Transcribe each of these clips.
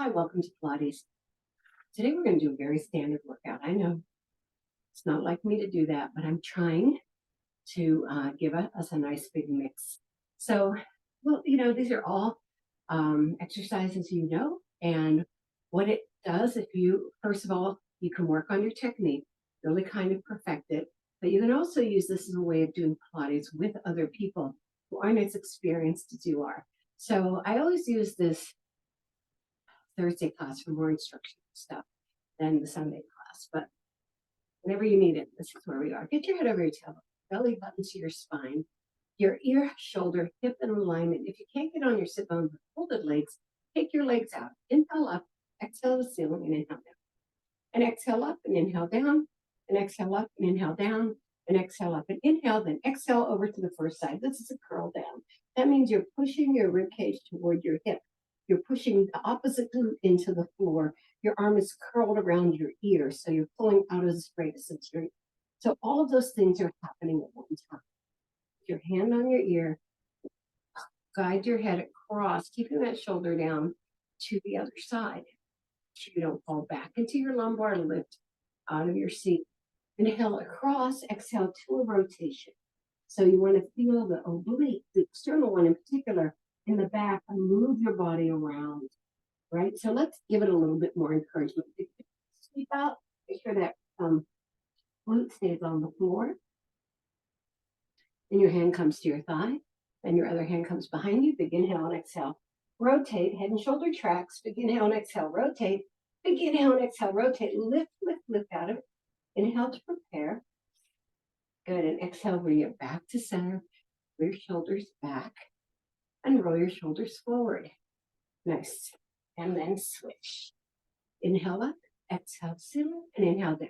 Hi, welcome to Pilates. Today we're going to do a very standard workout. I know it's not like me to do that, but I'm trying to give us a nice big mix. So, well, these are all exercises and what it does, if you, first of all, you can work on your technique, really kind of perfect it, but you can also use this as a way of doing Pilates with other people who aren't as experienced as you are. So I always use this Thursday class for more instructional stuff than the Sunday class. But whenever you need it, this is where we are. Get your head over your tailbone, belly button to your spine, your ear, shoulder, hip in alignment. If you can't get on your sit bones with folded legs, take your legs out. Inhale up, exhale to the ceiling, and inhale down. And exhale up and inhale down, and exhale up and inhale down, and exhale up and inhale, then exhale over to the first side. This is a curl down. That means you're pushing your rib cage toward your hip. You're pushing the opposite glute into the floor. Your arm is curled around your ear, so you're pulling out as straight as it's your. So all of those things are happening at one time. Your hand on your ear, guide your head across, keeping that shoulder down to the other side. So you don't fall back into your lumbar, lift out of your seat. Inhale across, exhale to a rotation. So you want to feel the oblique, the external one in particular, in the back, and move your body around, right? So let's give it a little bit more encouragement. Sweep out, make sure that glute stays on the floor. Then your hand comes to your thigh, and your other hand comes behind you. Big inhale and exhale. Rotate, head and shoulder tracks. Big inhale and exhale, rotate. Big inhale and exhale, rotate. Lift, lift, lift out of it. Inhale to prepare. Good, and exhale, bring it back to center. Your shoulders back, and roll your shoulders forward. Nice. And then switch. Inhale up, exhale ceiling, and inhale down.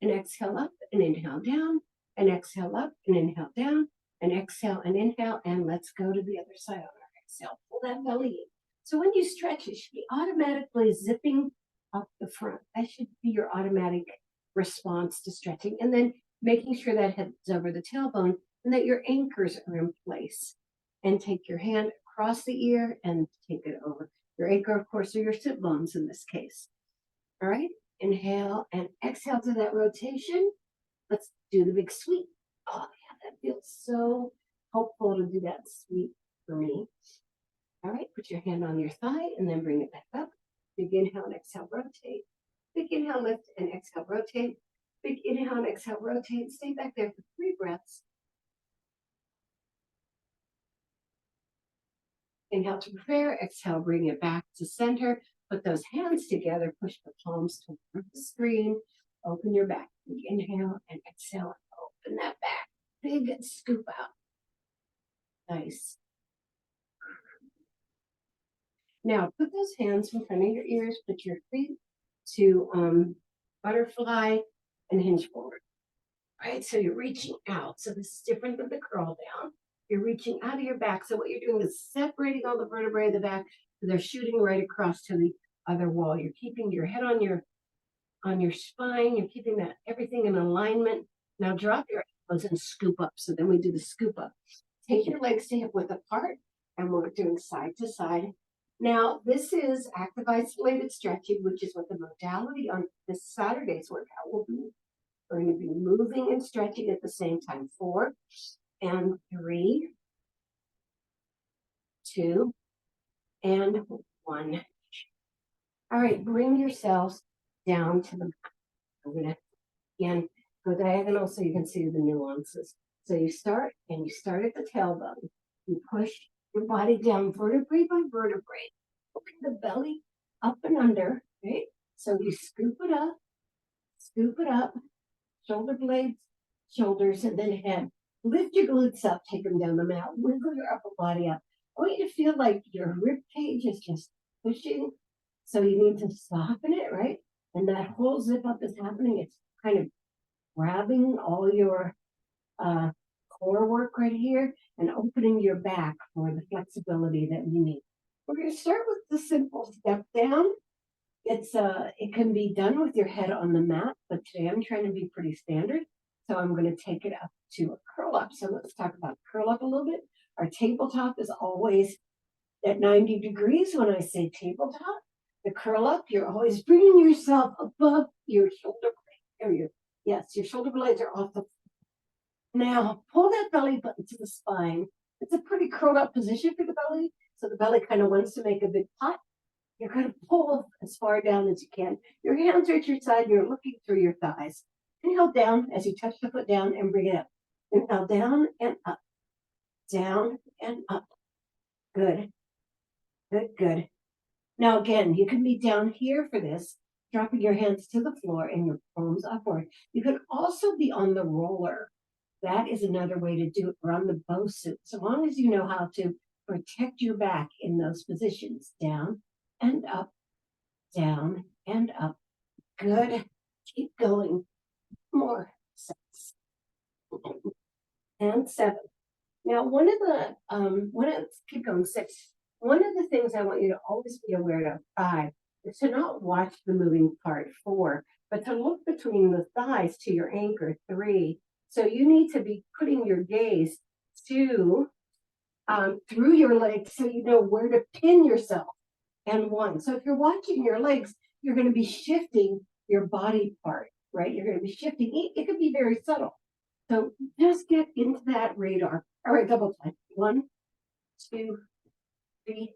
And exhale up, and inhale down. And exhale up, and inhale down. And exhale and inhale, and let's go to the other side on our exhale. Pull that belly in. So when you stretch, it should be automatically zipping up the front. That should be your automatic response to stretching. And then making sure that head's over the tailbone and that your anchors are in place. And take your hand across the ear and take it over. Your anchor, of course, are your sit bones in this case. All right, inhale and exhale to that rotation. Let's do the big sweep. Oh, yeah, that feels so helpful to do that sweep for me. All right, put your hand on your thigh and then bring it back up. Big inhale and exhale, rotate. Big inhale, lift and exhale, rotate. Big inhale and exhale, rotate. Stay back there for 3 breaths. Inhale to prepare, exhale, bring it back to center. Put those hands together, push the palms toward the screen. Open your back. Big inhale and exhale, open that back. Big scoop out. Nice. Now put those hands in front of your ears, put your feet to butterfly and hinge forward. All right, so you're reaching out. So this is different than the curl down. You're reaching out of your back. So what you're doing is separating all the vertebrae of the back. So they're shooting right across to the other wall. You're keeping your head on your spine. You're keeping that everything in alignment. Now drop your elbows and scoop up. So then we do the scoop up. Take your legs to hip width apart, and we're doing side to side. Now, this is active isolated stretching, which is what the modality on this Saturday's workout will be. We're going to be moving and stretching at the same time. 4 and 3, 2 and 1. All right, bring yourselves down to the mat. I'm going to, again, go diagonal so you can see the nuances. So you start at the tailbone. You push your body down vertebrae by vertebrae. Open the belly up and under, right? So you scoop it up, shoulder blades, shoulders, and then head. Lift your glutes up, take them down the mat, wiggle your upper body up. I want you to feel like your rib cage is just pushing. So you need to soften it, right? And that whole zip up is happening. It's kind of grabbing all your core work right here and opening your back for the flexibility that we need. We're going to start with the simple step down. It can be done with your head on the mat, but today I'm trying to be pretty standard. So I'm going to take it up to a curl up. So let's talk about curl up a little bit. Our tabletop is always at 90 degrees when I say tabletop. The curl up, you're always bringing yourself above your shoulder blade area. Yes, your shoulder blades are off the floor. Now pull that belly button to the spine. It's a pretty curled up position for the belly. So the belly kind of wants to make a big pot. You're going to pull as far down as you can. Your hands are at your side. You're looking through your thighs. Inhale down as you touch the foot down and bring it up. Inhale down and up. Down and up. Good. Good, good. Now again, you can be down here for this, dropping your hands to the floor and your palms upward. You can also be on the roller. That is another way to do it, or on the bow suit. So long as you know how to protect your back in those positions. Down and up, down and up. Good. Keep going. More. 6 and 7. Now, keep going, 6. One of the things I want you to always be aware of, 5, is to not watch the moving part, 4, but to look between the thighs to your anchor, 3. So you need to be putting your gaze through your legs so you know where to pin yourself, and 1. So if you're watching your legs, you're going to be shifting your body part, right? You're going to be shifting. It could be very subtle. So just get into that radar. All right, double time. 1, 2, 3,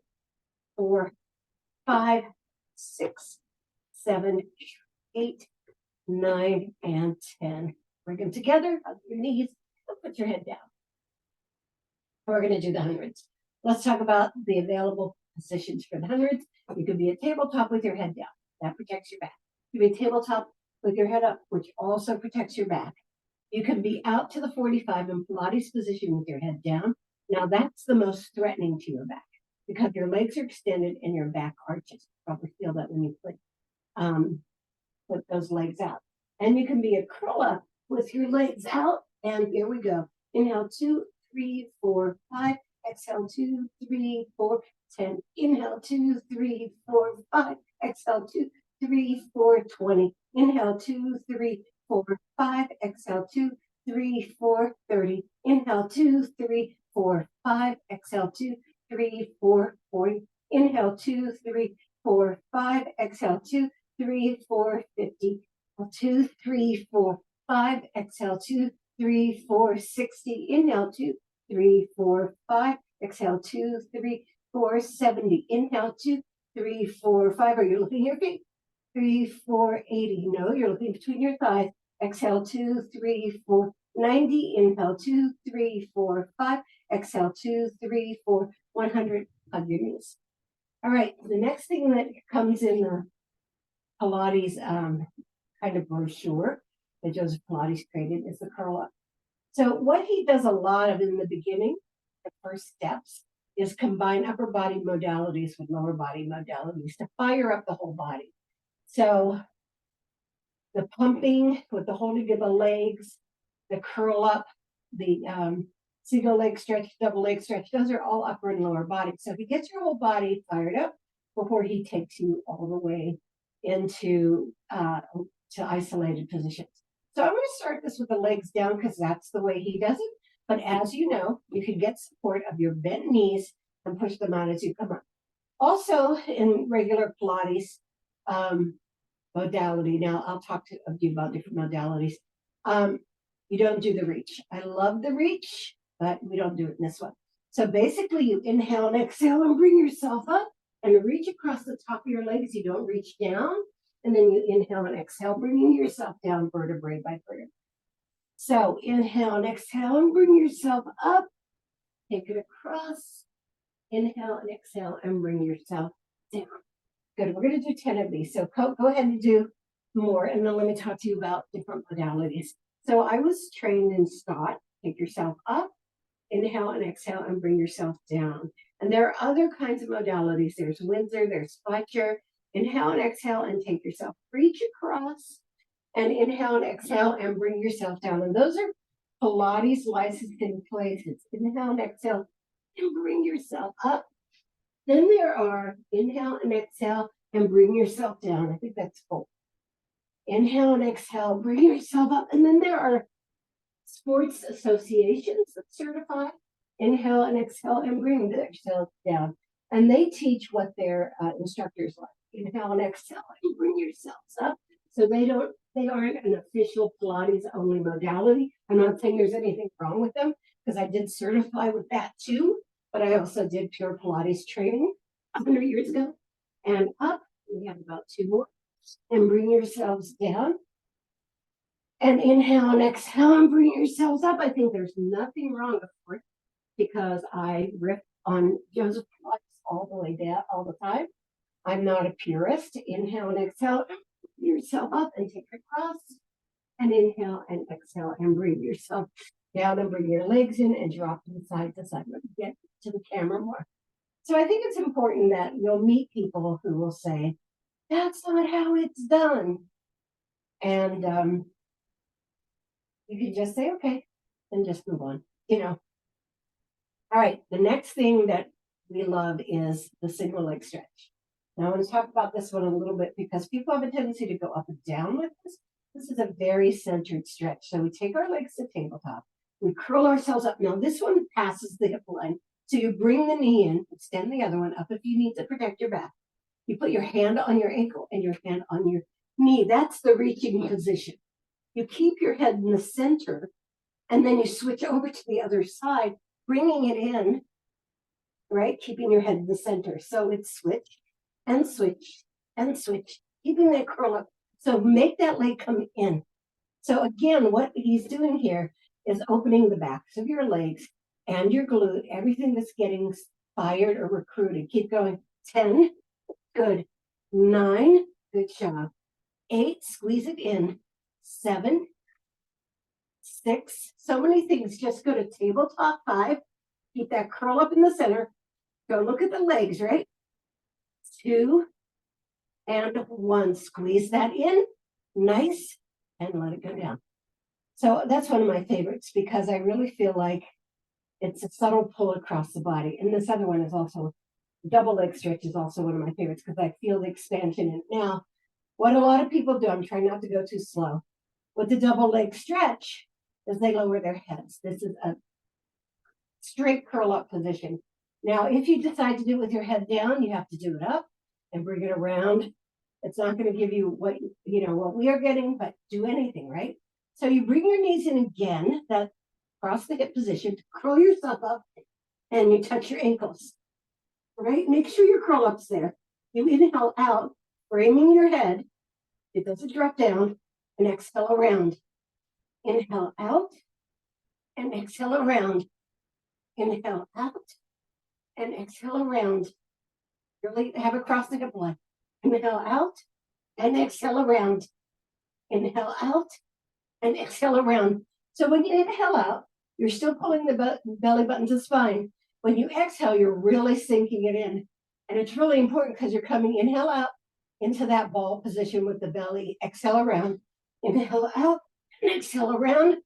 4, 5, 6, 7, 8, 9, and 10. Bring them together, hug your knees, and put your head down. We're going to do the hundreds. Let's talk about the available positions for the hundreds. You could be a tabletop with your head down. That protects your back. You could be a tabletop with your head up, which also protects your back. You can be out to the 45 in Pilates position with your head down. Now that's the most threatening to your back because your legs are extended and your back arches. You probably feel that when you put those legs out. And you can be a curl up with your legs out. And here we go. Inhale, 2, 3, 4, 5. Exhale, 2, 3, 4, 10. Inhale, 2, 3, 4, 5. Exhale, 2, 3, 4, 20. Inhale, 2, 3, 4, 5. Exhale, 2, 3, 4, 30. Inhale, 2, 3, 4, 5. Exhale, 2, 3, 4, 40. Inhale, 2, 3, 4, 5. Exhale, 2, 3, 4, 50. 2, 3, 4, 5. Exhale, 2, 3, 4, 60. Inhale, 2, 3, 4, 5. Exhale, 2, 3, 4, 70. Inhale, 2, 3, 4, 5. Are you looking at your feet? 3, 4, 80. No, you're looking between your thighs. Exhale, 2, 3, 4, 90. Inhale, 2, 3, 4, 5. Exhale, 2, 3, 4, 100. Hug your knees. All right, the next thing that comes in the Pilates kind of brochure that Joseph Pilates created is the curl up. So what he does a lot of in the beginning, the first steps, is combine upper body modalities with lower body modalities to fire up the whole body. So the pumping with the holding of the legs, the curl up, the single leg stretch, double leg stretch, those are all upper and lower body. So he gets your whole body fired up before he takes you all the way into to isolated positions. So I'm going to start this with the legs down because that's the way he does it. But as you know, you can get support of your bent knees and push them out as you come up. Also, in regular Pilates modality, now I'll talk to you about different modalities. You don't do the reach. I love the reach, but we don't do it in this one. So basically, you inhale and exhale and bring yourself up and reach across the top of your legs. You don't reach down. And then you inhale and exhale, bringing yourself down vertebrae by vertebrae. So inhale and exhale and bring yourself up. Take it across. Inhale and exhale and bring yourself down. Good. We're going to do 10 of these. So go ahead and do more. And then let me talk to you about different modalities. So I was trained in Scott. Take yourself up. Inhale and exhale and bring yourself down. And there are other kinds of modalities. There's Windsor, there's Fletcher. Inhale and exhale and take yourself. Reach across and inhale and exhale and bring yourself down. And those are Pilates licensing places. Inhale and exhale and bring yourself up. Then there are inhale and exhale and bring yourself down. I think that's full. Inhale and exhale, bring yourself up. And then there are sports associations that certify. Inhale and exhale and bring yourself down. And they teach what their instructors like. Inhale and exhale and bring yourselves up. So they aren't an official Pilates only modality. I'm not saying there's anything wrong with them because I did certify with that too, but I also did pure Pilates training 100 years ago. And up, we have about 2 more. And bring yourselves down. And inhale and exhale and bring yourselves up. I think there's nothing wrong, of course, because I riff on Joseph Pilates all the way down, all the time. I'm not a purist. Inhale and exhale, yourself up and take it across. And inhale and exhale and bring yourself down and bring your legs in and drop them side to side. Let me get to the camera more. So I think it's important that you'll meet people who will say, that's not how it's done. And you can just say, okay, and just move on, you know. All right, the next thing that we love is the single leg stretch. Now I want to talk about this one a little bit because people have a tendency to go up and down with this. This is a very centered stretch. So we take our legs to tabletop. We curl ourselves up. Now this one passes the hip line. So you bring the knee in, extend the other one up if you need to protect your back. You put your hand on your ankle and your hand on your knee. That's the reaching position. You keep your head in the center and then you switch over to the other side, bringing it in, right? Keeping your head in the center. So it's switch and switch and switch, keeping that curl up. So make that leg come in. So again, what he's doing here is opening the backs of your legs and your glute, everything that's getting fired or recruited. Keep going. 10, good. 9, good job. 8, squeeze it in. 7, 6, so many things. Just go to tabletop 5. Keep that curl up in the center. Go look at the legs, right? 2 and 1. Squeeze that in. Nice. And let it go down. So that's one of my favorites because I really feel like it's a subtle pull across the body. And this other one is also, double leg stretch is also one of my favorites because I feel the expansion in it. Now, what a lot of people do, I'm trying not to go too slow. With the double leg stretch, is they lower their heads. This is a straight curl up position. Now, if you decide to do it with your head down, you have to do it up and bring it around. It's not going to give you what what we are getting, but do anything, right? So you bring your knees in again, that cross the hip position, curl yourself up, and you touch your ankles, right? Make sure your curl up's there. You inhale out, framing your head. It doesn't drop down, and exhale around. Inhale out, and exhale around. Inhale out, and exhale around. Really have it cross the hip line. Inhale out, and exhale around. Inhale out, and exhale around. So when you inhale out, you're still pulling the belly button to the spine. When you exhale, you're really sinking it in. And it's really important because you're coming inhale out into that ball position with the belly. Exhale around. Inhale out and exhale around.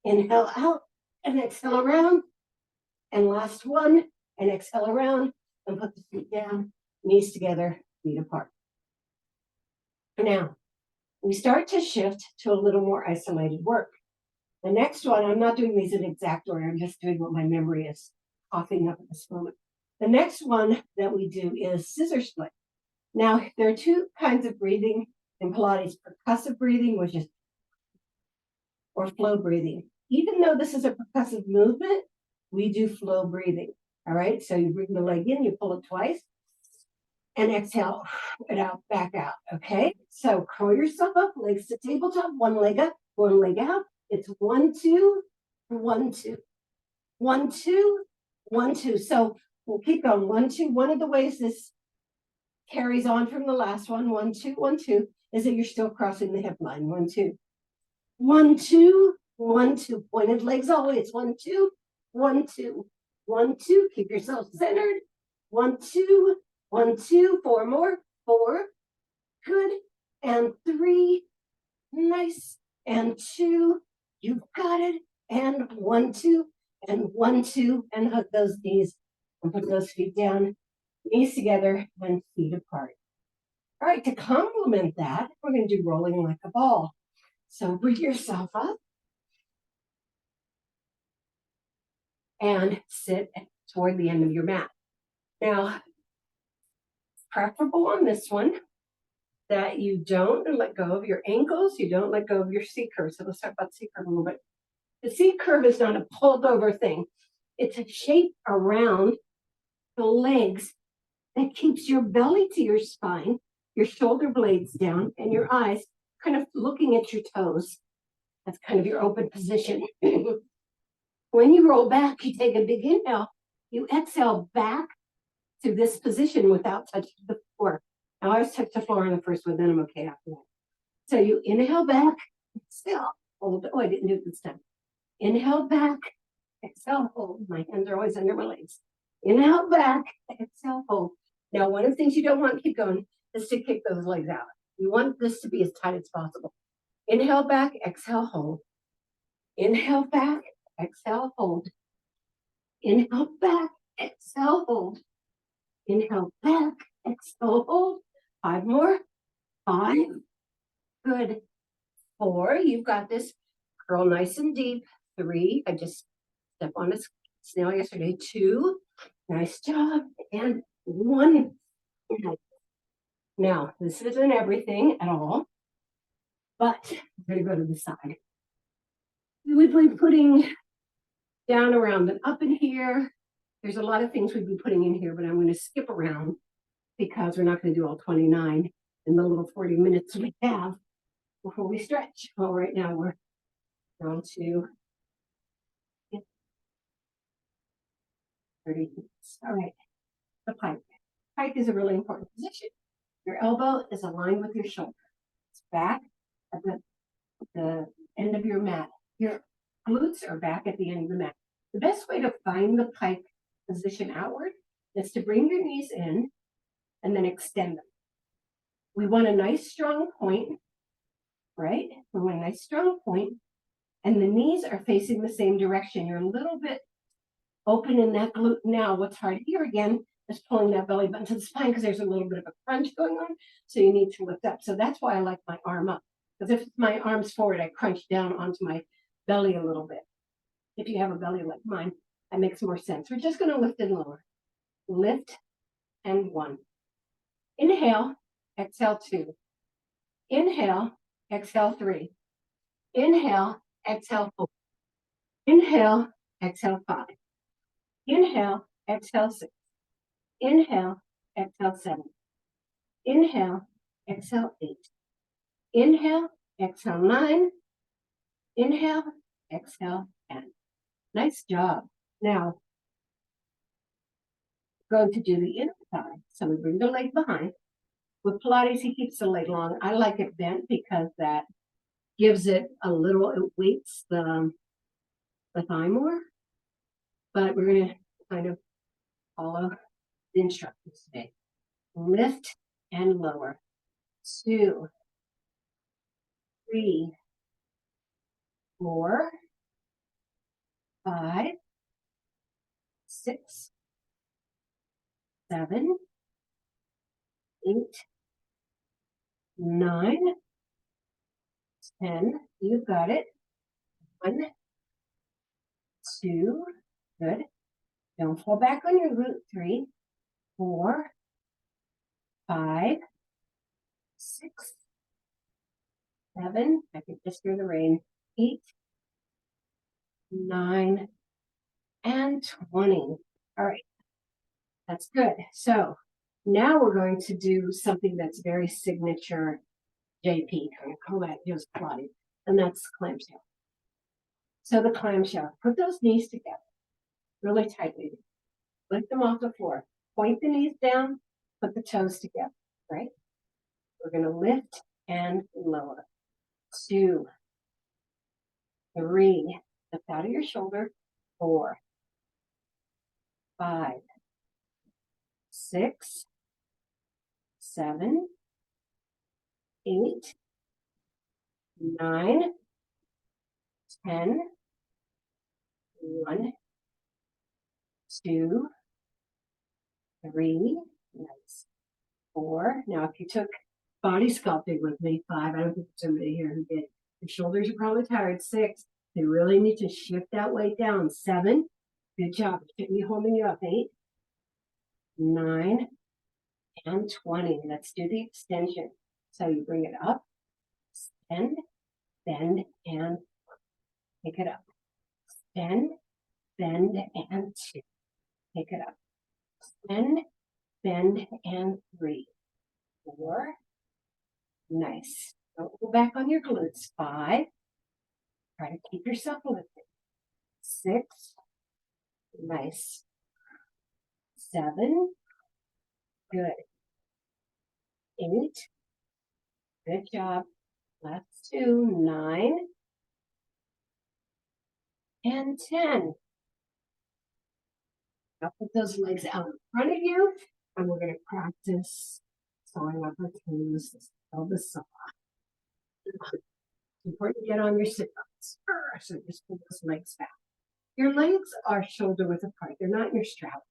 Inhale out and exhale around. And last one, and exhale around and put the feet down, knees together, feet apart. Now, we start to shift to a little more isolated work. The next one, I'm not doing these in exact order, I'm just doing what my memory is coughing up at this moment. The next one that we do is scissor split. Now, there are 2 kinds of breathing in Pilates, percussive breathing, which is, or flow breathing. Even though this is a percussive movement, we do flow breathing. All right, so you bring the leg in, you pull it twice, and exhale it out, back out. Okay, so curl yourself up, legs to tabletop, one leg up, one leg out. It's 1, 2, 1, 2, 1, 2, 1, 2. So we'll keep going. 1, 2. One of the ways this carries on from the last one, 1, 2, 1, 2, is that you're still crossing the hip line. 1, 2, 1, 2, 1, 2. Pointed legs always. 1, 2, 1, 2, 1, 2. Keep yourself centered. 1, 2, 1, 2. 4 more. 4. Good. And 3. Nice. And 2. You've got it. And 1, 2. And 1, 2. And hug those knees. And put those feet down. Knees together and feet apart. All right. To complement that, we're going to do rolling like a ball. So bring yourself up. And sit toward the end of your mat. Now, preferable on this one that you don't let go of your ankles, you don't let go of your C curve. So let's talk about C curve a little bit. The C curve is not a pulled over thing. It's a shape around the legs that keeps your belly to your spine, your shoulder blades down, and your eyes kind of looking at your toes. That's kind of your open position. When you roll back, you take a big inhale. You exhale back to this position without touching the floor. I always touch the floor on the first one, then I'm okay after that. So you inhale back, exhale, hold. Oh, I didn't do it this time. Inhale back, exhale, hold. My hands are always under my legs. Inhale back, exhale, hold. Now, one of the things you don't want to keep going is to kick those legs out. You want this to be as tight as possible. Inhale back, exhale, hold. Inhale back, exhale, hold. Inhale back, exhale, hold. Inhale back, exhale, hold. 5 more. 5. Good. 4. You've got this. Curl nice and deep. 3. I just stepped on a snail yesterday. 2. Nice job. And 1. Now, this isn't everything at all, but we're going to go to the side. We would be putting down, around, and up in here. There's a lot of things we'd be putting in here, but I'm going to skip around because we're not going to do all 29 in the little 40 minutes we have before we stretch. Well, right now we're down to 30 minutes. All right, the pike. Pike is a really important position. Your elbow is aligned with your shoulder. It's back at the end of your mat. Your glutes are back at the end of the mat. The best way to find the pike position outward is to bring your knees in and then extend them. We want a nice strong point, right? We want a nice strong point, and the knees are facing the same direction. You're a little bit open in that glute now. What's hard here again is pulling that belly button to the spine because there's a little bit of a crunch going on, so you need to lift up. So that's why I like my arm up, because if my arm's forward, I crunch down onto my belly a little bit. If you have a belly like mine, that makes more sense. We're just going to lift and lower. Lift and 1. Inhale, exhale 2. Inhale, exhale 3. Inhale, exhale 4. Inhale, exhale 5. Inhale, exhale 6. Inhale, exhale 7. Inhale, exhale 8. Inhale, exhale 9. Inhale, exhale 10. Nice job. Now, we're going to do the inner thigh. So we bring the leg behind. With Pilates, he keeps the leg long. I like it bent because that gives it a little, it weights the thigh more. But we're going to kind of follow the instructions today. Lift and lower. 2, 3, 4, 5, 6, 7, 8, 9, 10. You've got it. 1, 2, good. Don't fall back on your glute. 3, 4, 5, 6, 7. I can just hear the rain. 8, 9, and 20. All right, that's good. So now we're going to do something that's very signature JP, kind of call that just Pilates, and that's clamshell. So the clamshell, put those knees together really tightly. Lift them off the floor. Point the knees down, put the toes together, right? We're going to lift and lower. 2, 3, lift out of your shoulder. 4, 5, 6, 7, 8, 9, 10, 1, 2, 3, nice. 4. Now, if you took body sculpting with me, 5, I don't think there's somebody here who did. Your shoulders are probably tired. 6, you really need to shift that weight down. 7, good job. Keep me holding you up. 8, 9, and 20. Let's do the extension. So you bring it up, extend, bend, and pick it up. Extend, bend, and 2. Pick it up. Extend, bend, and 3. 4. Nice. Don't go back on your glutes. 5. Try to keep yourself lifted. 6. Nice. 7. Good. 8. Good job. Last 2. 9. And 10. Now put those legs out in front of you, and we're going to practice sawing up our toes. The saw. It's important to get on your sit-ups. So just pull those legs back. Your legs are shoulder width apart. They're not in your strap.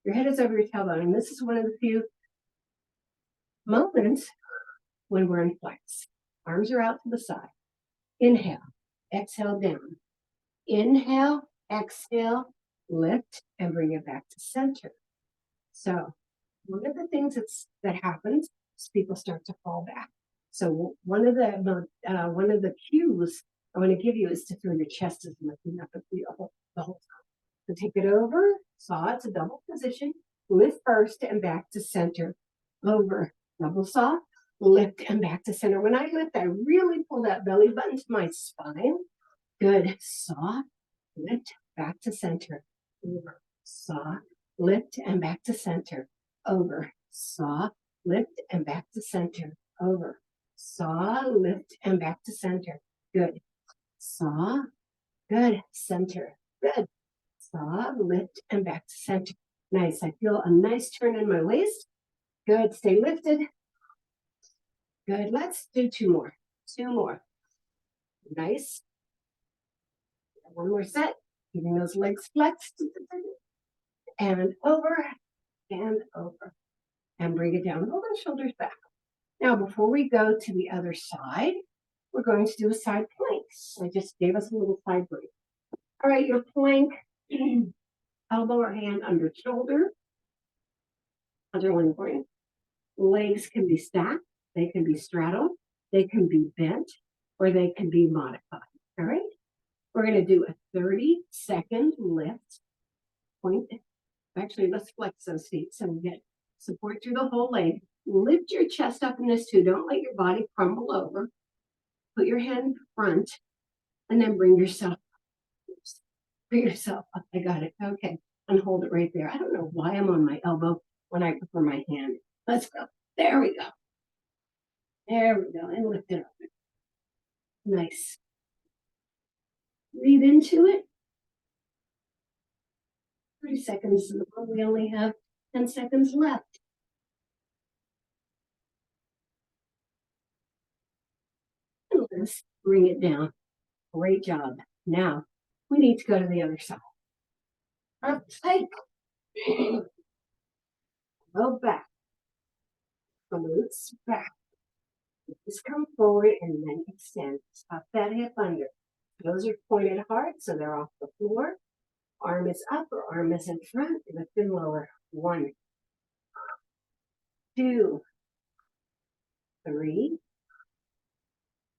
Your head is over your tailbone, and this is one of the few moments when we're in flex. Arms are out to the side. Inhale, exhale down. Inhale, exhale, lift, and bring it back to center. So one of the things that happens is people start to fall back. So one of the cues I want to give you is to feel your chest is lifting up the whole time. So take it over, saw, it's a double position, lift first and back to center, over, double saw, lift and back to center. When I lift, I really pull that belly button to my spine. Good, saw, lift, back to center, over, saw, lift and back to center, over, saw, lift and back to center, over, saw, lift and back to center. Good, saw, good, center, good, saw, lift and back to center. Nice, I feel a nice turn in my waist. Good, stay lifted. Good, let's do 2 more. 2 more. Nice. One more set, keeping those legs flexed. And over, and bring it down. Roll those shoulders back. Now, before we go to the other side, we're going to do a side plank. I just gave us a little side break. All right, your plank, elbow or hand under shoulder. Other one important. Legs can be stacked, they can be straddled, they can be bent, or they can be modified. All right? We're going to do a 30-second lift. Point. Actually, let's flex those feet so we get support through the whole leg. Lift your chest up in this too. Don't let your body crumble over. Put your hand in front and then bring yourself up. I got it. Okay. And hold it right there. I don't know why I'm on my elbow when I prefer my hand. Let's go. There we go. There we go. And lift it up. Nice. Breathe into it. 30 seconds. We only have 10 seconds left. And let's bring it down. Great job. Now, we need to go to the other side. Up tight. Go back. Glutes back. Just come forward and then extend. Stop that hip under. Toes are pointed hard, so they're off the floor. Arm is up or arm is in front. Lift and lower. 1, 2, 3,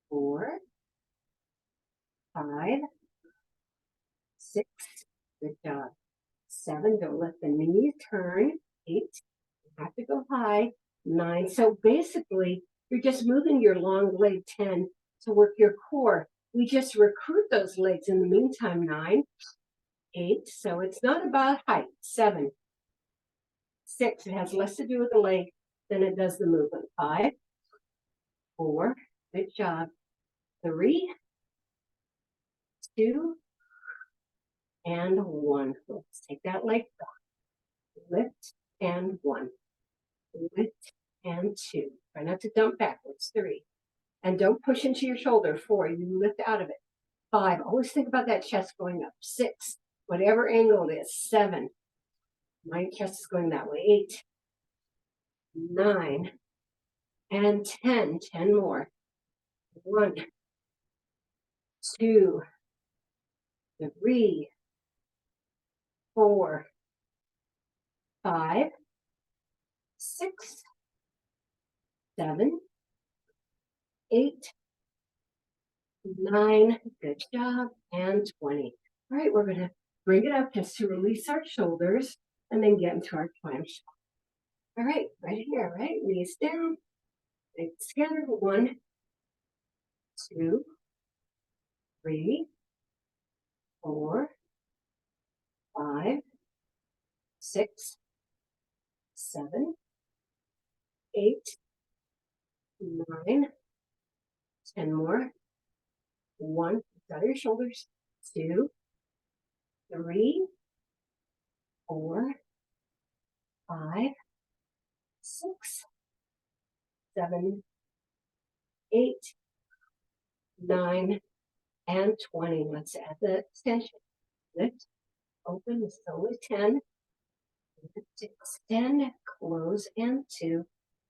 4, 5, 6. Good job. 7. Don't lift the knees. Turn. 8. You have to go high. 9. So basically, you're just moving your long leg. 10 to work your core. We just recruit those legs in the meantime. 9, 8. So it's not about height. 7, 6. It has less to do with the leg than it does the movement. 5, 4. Good job. 3, 2, and 1. Let's take that leg back. Lift and 1. Lift and 2. Try not to dump backwards. 3. And don't push into your shoulder. 4. You lift out of it. 5. Always think about that chest going up. 6. Whatever angle it is. 7. My chest is going that way. 8. 9. And 10. 10 more. 1, 2, 3, 4, 5, 6, 7, 8, 9, good job, and 20. All right, we're gonna bring it up just to release our shoulders and then get into our planche. All right, right here, right? Knees down, legs together. 1, 2, 3, 4, 5, 6, 7, 8, 9, 10 more. 1, down your shoulders. 2, 3, 4, 5, 6, 7, 8, 9, and 20. Let's add the extension. Lift, open, this is only 10. Lift, extend, close, and 2.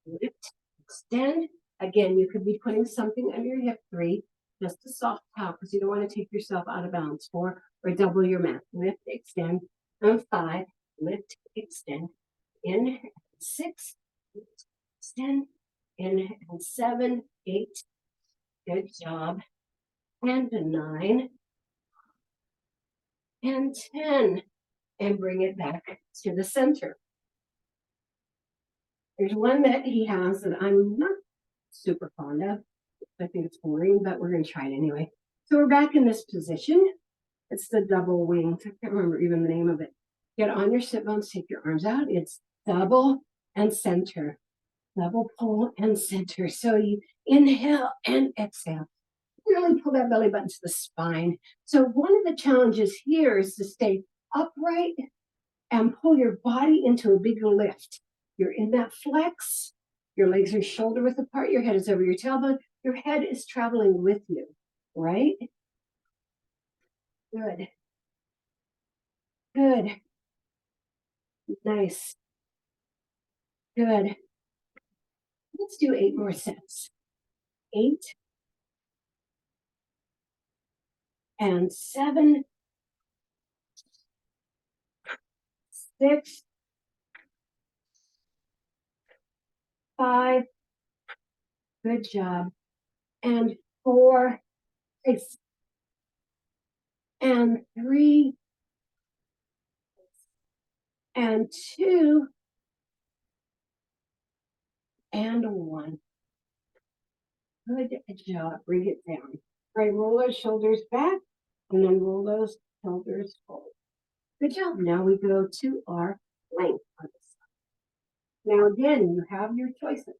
Lift, extend. Again, you could be putting something under your hip. 3, just a soft towel because you don't want to take yourself out of balance. 4, or double your mat. Lift, extend, and 5. Lift, extend, in, 6, lift, extend, in, and 7, 8. Good job. And 9, and 10. And bring it back to the center. There's one that he has that I'm not super fond of. I think it's boring, but we're going to try it anyway. So we're back in this position. It's the double wings. I can't remember even the name of it. Get on your sit bones, take your arms out. It's double and center. Double pull and center. So you inhale and exhale. Really pull that belly button to the spine. So one of the challenges here is to stay upright and pull your body into a bigger lift. You're in that flex. Your legs are shoulder width apart. Your head is over your tailbone. Your head is traveling with you, right? Good. Good. Nice. Good. Let's do 8 more sets. 8 and 7, 6, 5. Good job. And 4, 6, and 3, and 2, and 1. Good job. Bring it down. All right, roll those shoulders back and then roll those shoulders forward. Good job. Now we go to our plank on this side. Now again, you have your choices.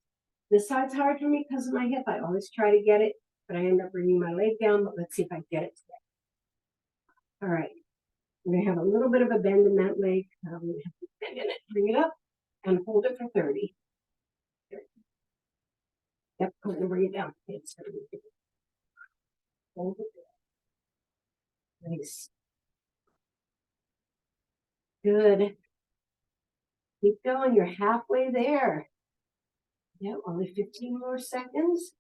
This side's hard for me because of my hip. I always try to get it, but I end up bringing my leg down. But let's see if I get it today. All right. I'm going to have a little bit of a bend in that leg. I'm going to have to bend in it. Bring it up and hold it for 30. Yep, I'm going to bring it down. It's 30. Hold it. Nice. Good. Keep going. You're halfway there. Yep, only 15 more seconds.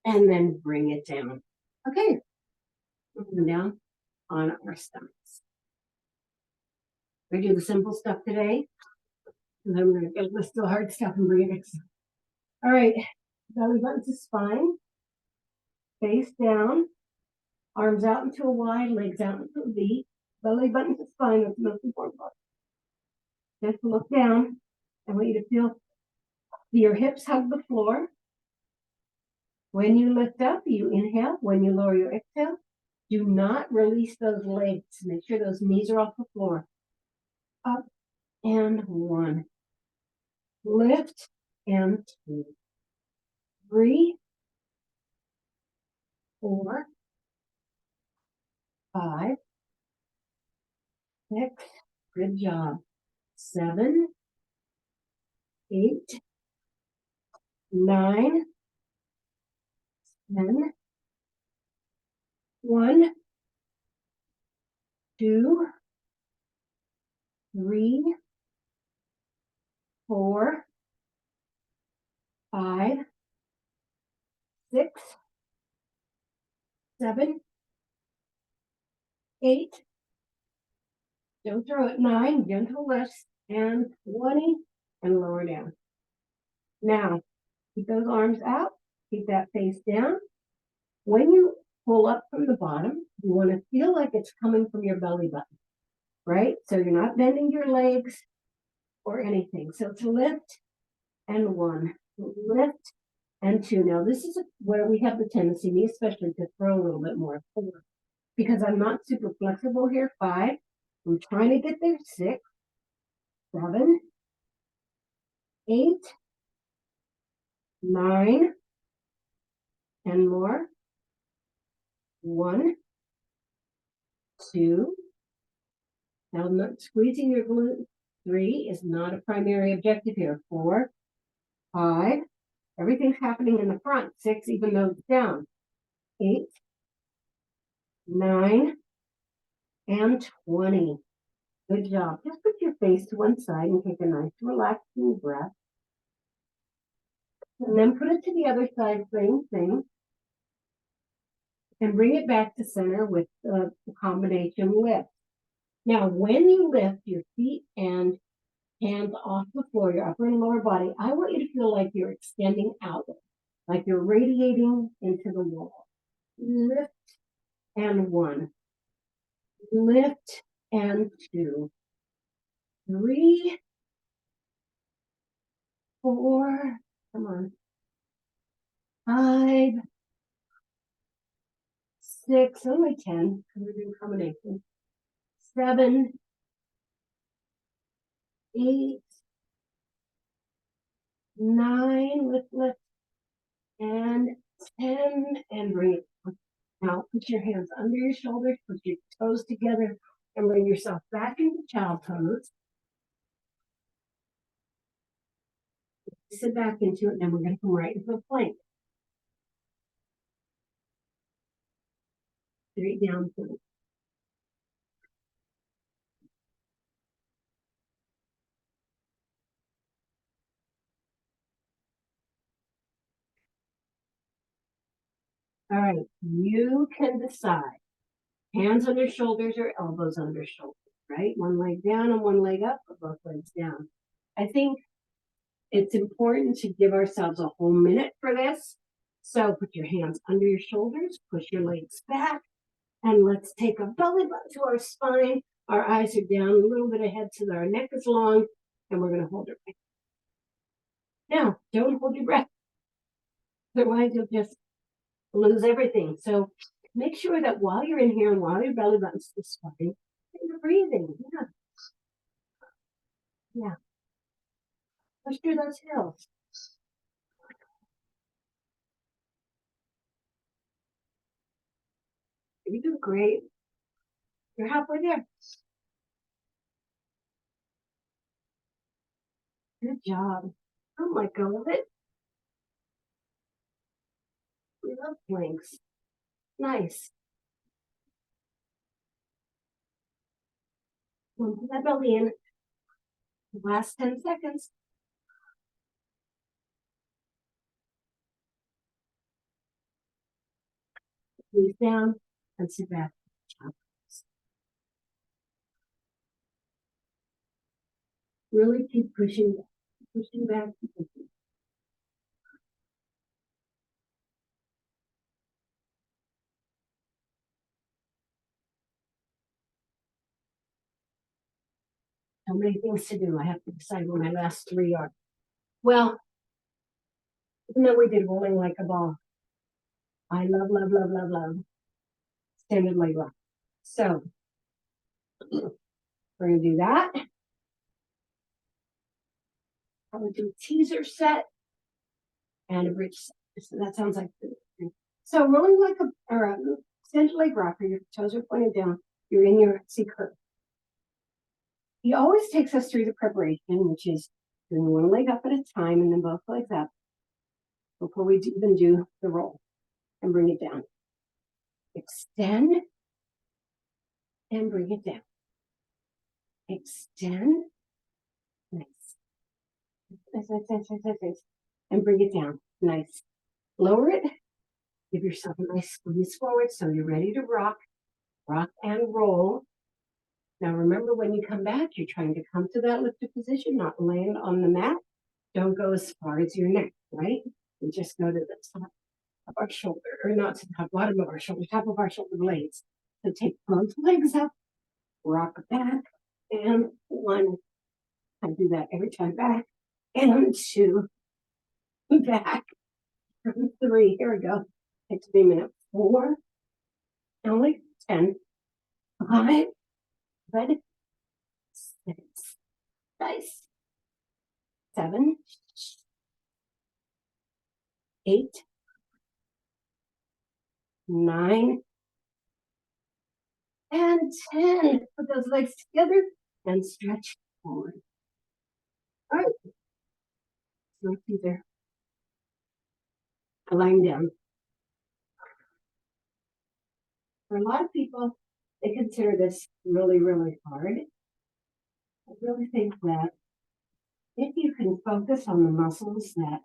And then bring it down. Okay. Moving down on our stomachs. We do the simple stuff today. And then we're going to get list the hard stuff and bring it next time. All right. Belly button to spine. Face down. Arms out into a Y, legs out into a V. Belly button to spine. That's the most important part. Just look down. I want you to feel your hips hug the floor. When you lift up, you inhale. When you lower, you exhale. Do not release those legs. Make sure those knees are off the floor. Up and 1. Lift and 2. 3, 4, 5, 6. Good job. 7, 8, 9, 10. 1, 2, 3, 4, 5, 6, 7, 8, don't throw it, 9, gentle lifts, and 20, and lower down. Now, keep those arms out, keep that face down. When you pull up from the bottom, you want to feel like it's coming from your belly button, right? So you're not bending your legs or anything. So to lift and 1, lift and 2. Now this is where we have the tendency, me especially, to throw a little bit more. 4, because I'm not super flexible here. 5, I'm trying to get there. 6, 7, 8, 9, and more. 1, 2. Now, not squeezing your glute. 3 is not a primary objective here. 4, 5. Everything's happening in the front. 6, even though it's down. 8, 9, and 20. Good job. Just put your face to one side and take a nice relaxing breath. And then put it to the other side, same thing. And bring it back to center with the combination lift. Now, when you lift your feet and hands off the floor, your upper and lower body, I want you to feel like you're extending out, like you're radiating into the wall. Lift and 1. Lift and 2. 3, 4, come on. 5, 6, only 10, because we're doing combination. 7, 8, 9, lift, and 10, and bring it down. Now put your hands under your shoulders, put your toes together, and bring yourself back into child pose. Sit back into it, and then we're going to come right into a plank. Straight down to it. All right, you can decide. Hands under shoulders or elbows under shoulders, right? One leg down and one leg up, or both legs down. I think it's important to give ourselves a whole minute for this. So put your hands under your shoulders, push your legs back, and let's take a belly button to our spine. Our eyes are down a little bit ahead so that our neck is long, and we're going to hold it right. Now, don't hold your breath. Otherwise, you'll just lose everything. So make sure that while you're in here and while your belly button's sweating, you're breathing. Yeah. Push through those hills. You do great. You're halfway there. Good job. Don't let go of it. We love planks. Nice. Put that belly in. Last 10 seconds. Squeeze down and sit back. Really keep pushing back. So many things to do. I have to decide what my last 3 are. Well, even though we did rolling like a ball, I love standard leg lock. So we're going to do that. I would do a teaser set and a bridge set. So that sounds like so rolling like a standard leg rocker. Your toes are pointed down. You're in your C curve. He always takes us through the preparation, which is doing one leg up at a time and then both legs up before we even do the roll, and bring it down. Extend and bring it down. Extend. Nice. And bring it down. Nice. Lower it. Give yourself a nice squeeze forward so you're ready to rock. rock and roll. Now remember, when you come back, you're trying to come to that lifted position, not land on the mat. Don't go as far as your neck, right? And just go to the top of our shoulder, or not to the top, bottom of our shoulder, top of our shoulder blades. So take both legs up, rock back, and one. I do that every time. Back, and two, back, and three. Here we go. Takes me a minute. 4, only 10, 5, good, 6, nice, 7, 8, 9, and 10. Put those legs together and stretch forward. All right. So either lying down. For a lot of people, they consider this really, really hard. I really think that if you can focus on the muscles that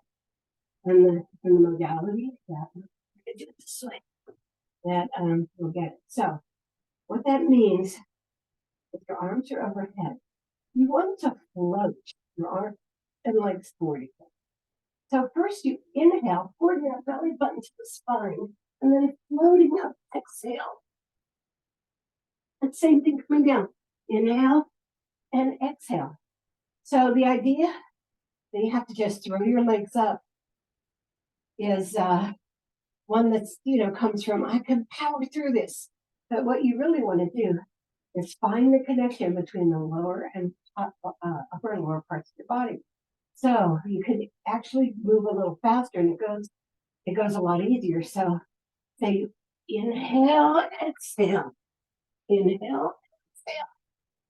and the modality that I do it this way, that you'll get it. So what that means, if your arms are overhead, you want to float your arms and legs forward again. So first you inhale, forward that belly button to the spine, and then floating up, exhale. And same thing coming down. Inhale and exhale. So the idea that you have to just throw your legs up is one that's, comes from, I can power through this. But what you really want to do is find the connection between the lower and upper and lower parts of your body. So you can actually move a little faster, and it goes a lot easier. So say inhale, exhale, inhale, exhale.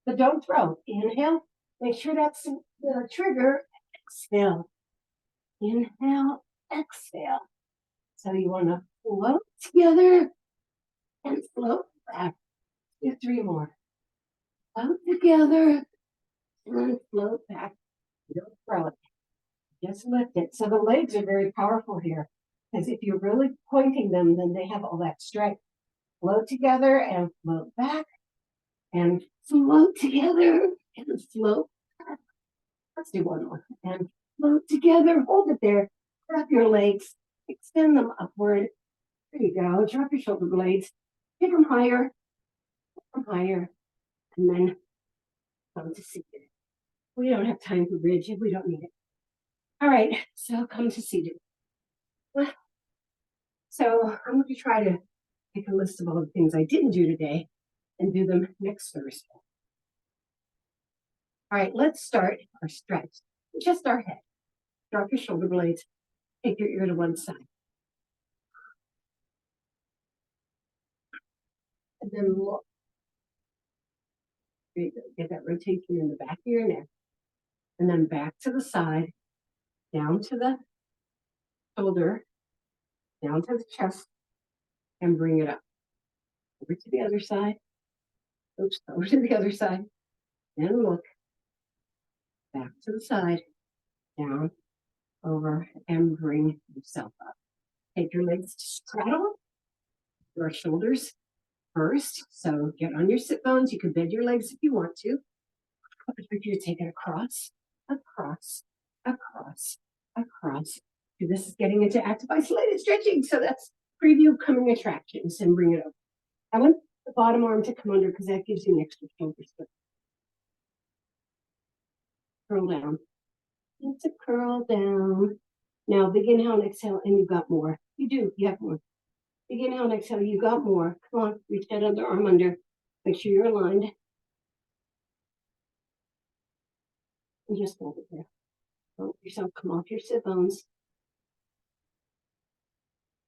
But don't throw. Inhale, make sure that's the trigger. Exhale, inhale, exhale. So you want to float together and float back. Do 3 more. Float together and float back. Don't throw it. Just lift it. So the legs are very powerful here, because if you're really pointing them, then they have all that strength. Float together and float back, and float together and float back. Let's do one more. And float together. Hold it there. Wrap your legs. Extend them upward. There you go. Drop your shoulder blades. Pick them higher. And then come to seated. We don't have time for bridge. We don't need it. All right. So come to seated. So I'm going to try to make a list of all the things I didn't do today and do them next Thursday. All right, let's start our stretch. Just our head. Drop your shoulder blades. Take your ear to one side. And then look. Get that rotation in the back of your neck. And then back to the side, down to the shoulder, down to the chest, and bring it up. Over to the other side. Oops, over to the other side. And look. Back to the side, down, over, and bring yourself up. Take your legs to straddle your shoulders first. So get on your sit bones. You can bend your legs if you want to. But you take it across, across, across, across. This is getting into active isolated stretching. So that's preview coming attractions, and bring it up. I want the bottom arm to come under, because that gives you an extra shoulder strength. Curl down. It's a curl down. Now big inhale and exhale, and you got more. You do, you have more. Big inhale and exhale, you got more. Come on, reach that other arm under. Make sure you're aligned. And just hold it there. Don't let yourself come off your sit bones.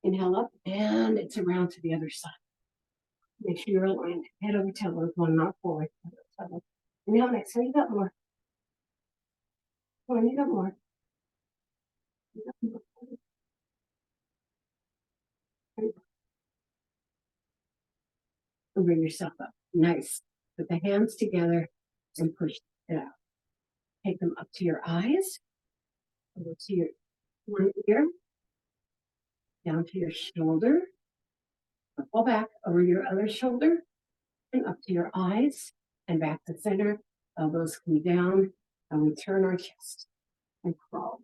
Inhale up, and it's around to the other side. Make sure you're aligned. Head over tail, one, not forward. Inhale and exhale, you got more. Come on, you got more. You got more. And bring yourself up. Nice. Put the hands together and push it out. Take them up to your eyes, over to your one ear, down to your shoulder, fall back over your other shoulder, And up to your eyes and back to center. Elbows come down and we turn our chest and crawl.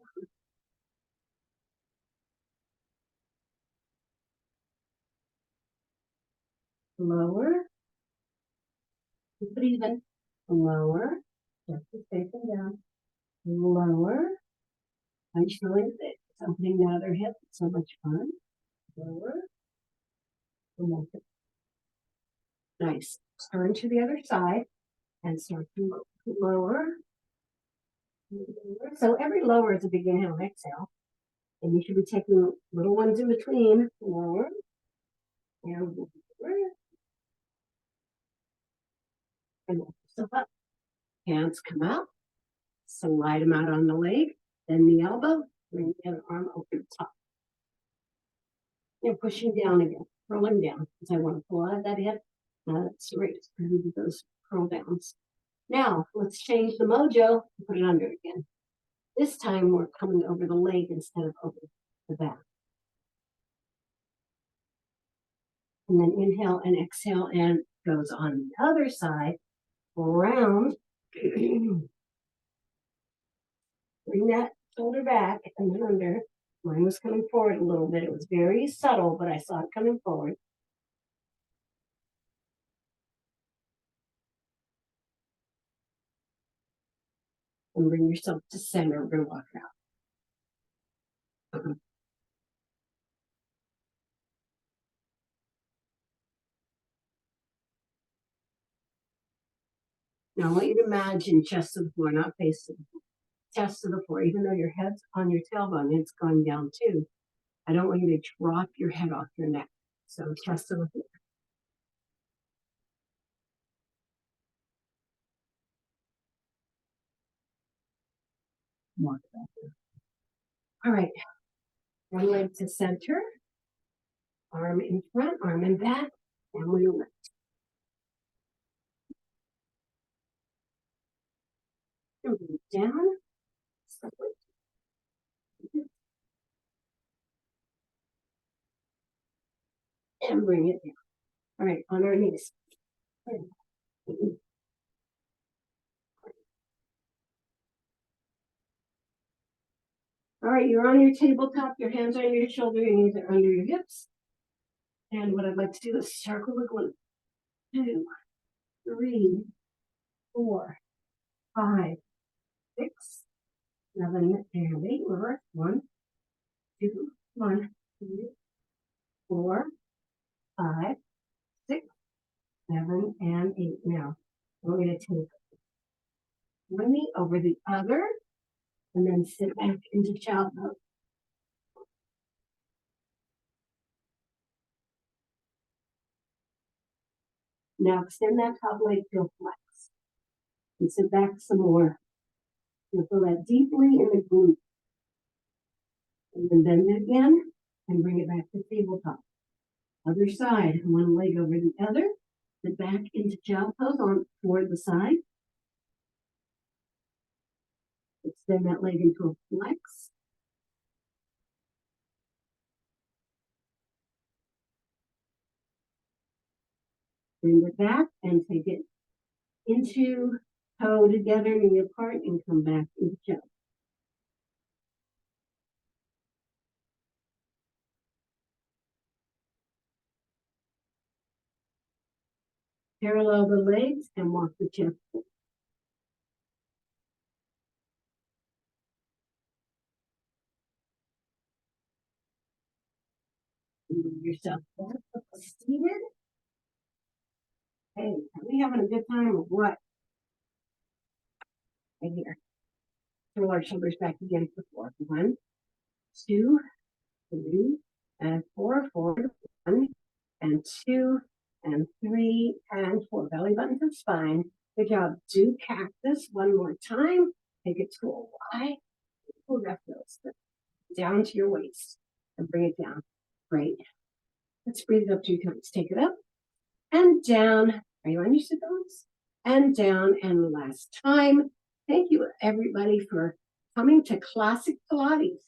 Lower. Keep it even. Lower. Just to facing down. Lower. I'm showing that it's opening the other hip. It's so much fun. Lower. Nice. Turn to the other side and start to lower. So every lower is a big inhale and exhale. And you should be taking little ones in between. Lower. And lower. And lift yourself up. Hands come out. Slide them out on the leg. Then the elbow. Bring the other arm over the top. And pushing down again. Curling down. Because I want to pull out of that hip. That's right. Do those curl downs. Now, let's change the mojo and put it under again. This time, we're coming over the leg instead of over the back. And then inhale and exhale and goes on the other side. Around. Bring that shoulder back and then under. Mine was coming forward a little bit. It was very subtle, but I saw it coming forward. And bring yourself to center. We're going to walk out. Now I want you to imagine chest to the floor, not face to the floor. Chest to the floor, even though your head's on your tailbone, it's going down too. I don't want you to drop your head off your neck. So chest to the floor. Walk back there. All right. One leg to center. Arm in front, arm in back, and we lift. And bring it down. And bring it down. All right, on our knees. All right, you're on your tabletop, your hands are on your shoulder, your knees are under your hips. And what I'd like to do is circle the glute. 2, 3, 4, 5, 6, 7, and 8. Reverse. 1, 2, 1, 2, 4, 5, 6, 7, and 8. Now, we're going to take one knee over the other, and then sit back into child pose. Now extend that top leg to a flex. And sit back some more. You'll feel that deeply in the glute. And then bend it again and bring it back to tabletop. Other side, one leg over the other. Sit back into child pose on toward the side. Extend that leg into a flex. Bring it back and take it into toe together, knee apart, and come back into child. Parallel the legs and walk the chest. Move yourself back, seated. Hey, are we having a good time or what? Right here. Throw our shoulders back against the floor. 1, 2, 3, and 4. Forward. 1, and 2, and 3, and 4. Belly button to spine. Good job. Do cactus one more time. Take it to a Y. Pull that down to your waist and bring it down. Great. Let's breathe it up 2 times. Take it up and down. Are you on your sit bones? And down. And last time. Thank you, everybody, for coming to Classic Pilates.